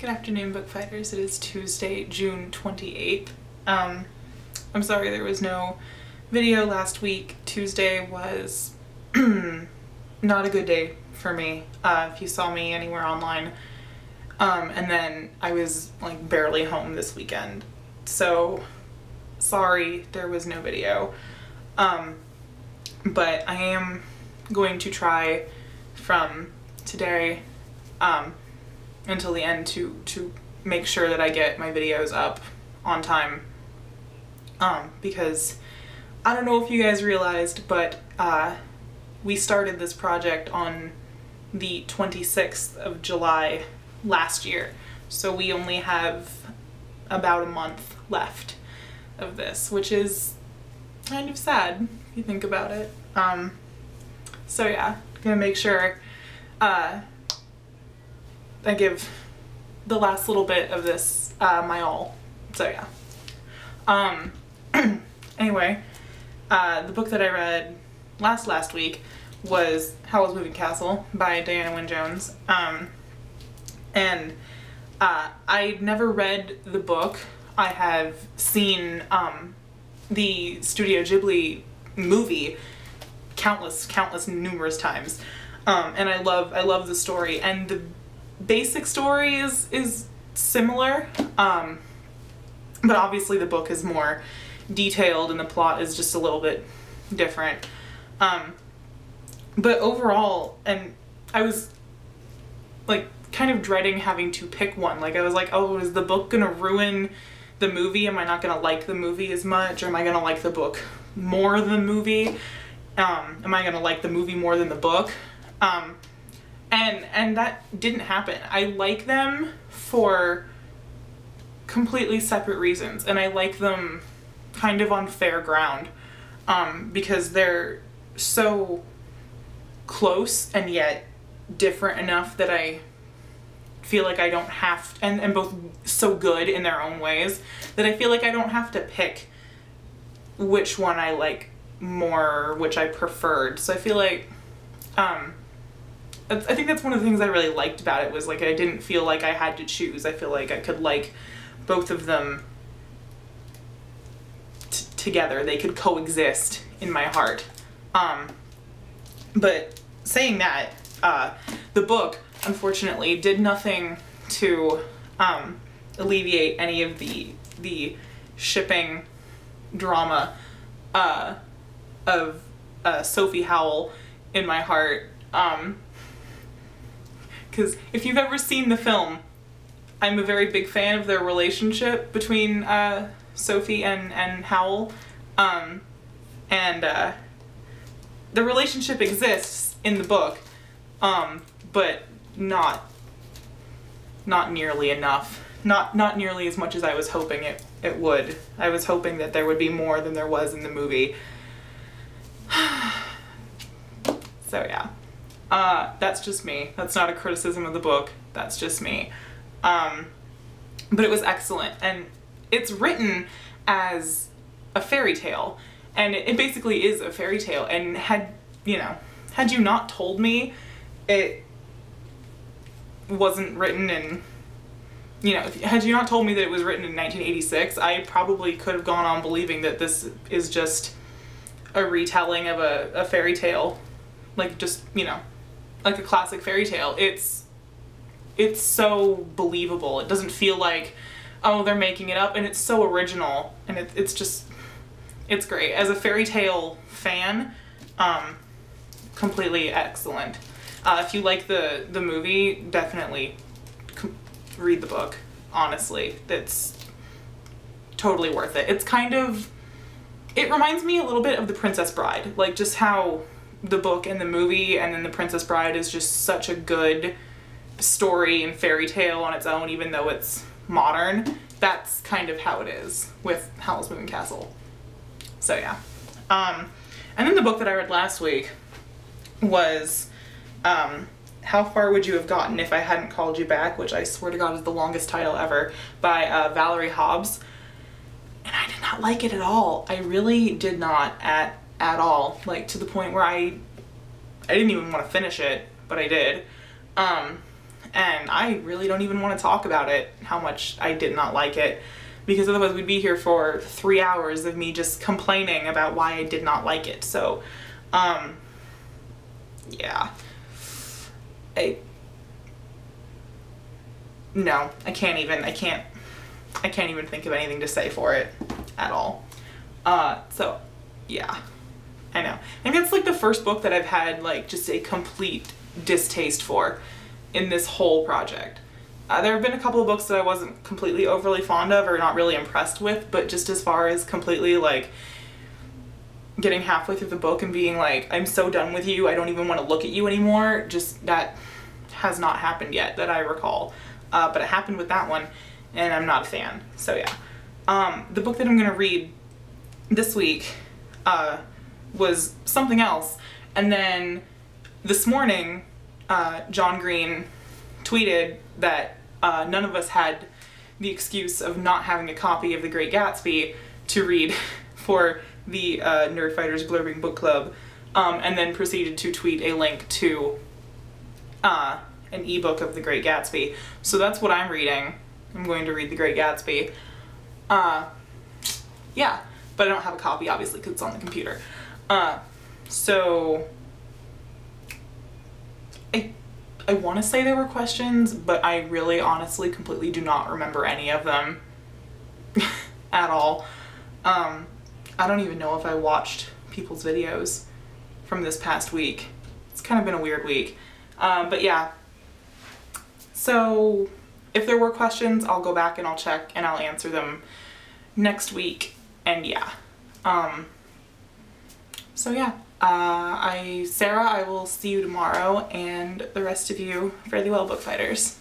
Good afternoon, Bookfighters. It is Tuesday, June 28th. I'm sorry there was no video last week. Tuesday was not a good day for me, if you saw me anywhere online. And then I was like barely home this weekend. So sorry there was no video. But I am going to try from today until the end to make sure that I get my videos up on time, because I don't know if you guys realized, but we started this project on the 26th of July last year, so we only have about a month left of this, which is kind of sad if you think about it. So yeah, gonna make sure I give the last little bit of this my all. So yeah. Anyway, the book that I read last week was Howl's Moving Castle by Diana Wynne Jones. And I never read the book. I have seen the Studio Ghibli movie numerous times. And I love the story, and the basic story is similar, but obviously the book is more detailed and the plot is just a little bit different. But overall, and I was like kind of dreading having to pick one. Like I was like, oh, is the book gonna ruin the movie? Am I not gonna like the movie as much? Or am I gonna like the book more than the movie? Am I gonna like the movie more than the book? And that didn't happen. I like them for completely separate reasons, and I like them kind of on fair ground, because they're so close and yet different enough that I feel like I don't have, and both so good in their own ways, that I feel like I don't have to pick which one I like more, which I preferred. So I feel like, I think that's one of the things I really liked about it, was like I didn't feel like I had to choose. I feel like I could like both of them together. They could coexist in my heart. But saying that, the book unfortunately did nothing to alleviate any of the shipping drama of Sophie Howl in my heart. Because if you've ever seen the film, I'm a very big fan of their relationship between Sophie and Howl. The relationship exists in the book, but not nearly enough. Not nearly as much as I was hoping it would. I was hoping that there would be more than there was in the movie. So yeah. That's just me. That's not a criticism of the book. That's just me. But it was excellent, and it's written as a fairy tale, and it basically is a fairy tale, and had you not told me it wasn't written in, had you not told me that it was written in 1986, I probably could have gone on believing that this is just a retelling of a fairy tale, like just, like a classic fairy tale. It's so believable. It doesn't feel like, oh, they're making it up, and it's so original, and it's great. As a fairy tale fan, completely excellent. If you like the movie, definitely read the book, honestly. It's totally worth it. It's kind of, it reminds me a little bit of The Princess Bride, like just how the book and the movie and then The Princess Bride is just such a good story and fairy tale on its own, even though it's modern. That's kind of how it is with Howl's Moving Castle. So yeah. And then the book that I read last week was How Far Would You Have Gotten If I Hadn't Called You Back, which I swear to God is the longest title ever, by Valerie Hobbs. And I did not like it at all. I really did not at all. Like, to the point where I didn't even want to finish it, but I did. and I really don't even want to talk about it, how much I did not like it, because otherwise we'd be here for 3 hours of me just complaining about why I did not like it. So, yeah. No, I can't even think of anything to say for it at all. So, yeah. I know. I think it's like the first book that I've had like just a complete distaste for in this whole project. There have been a couple of books that I wasn't completely overly fond of or not really impressed with, but just as far as completely like getting halfway through the book and being like, I'm so done with you, I don't even want to look at you anymore, just that has not happened yet that I recall. But it happened with that one, and I'm not a fan. So yeah. The book that I'm gonna read this week was something else, and then this morning John Green tweeted that none of us had the excuse of not having a copy of The Great Gatsby to read for the Nerdfighters Blurbing Book Club, and then proceeded to tweet a link to an ebook of The Great Gatsby. So that's what I'm reading. I'm going to read The Great Gatsby. Yeah, but I don't have a copy obviously because it's on the computer. So I want to say there were questions, but I really honestly completely do not remember any of them at all. I don't even know if I watched people's videos from this past week. It's kind of been a weird week. But yeah. So if there were questions, I'll go back and I'll check and I'll answer them next week. And yeah. So yeah. Sarah, I will see you tomorrow, and the rest of you, fairly well, Bookfighters.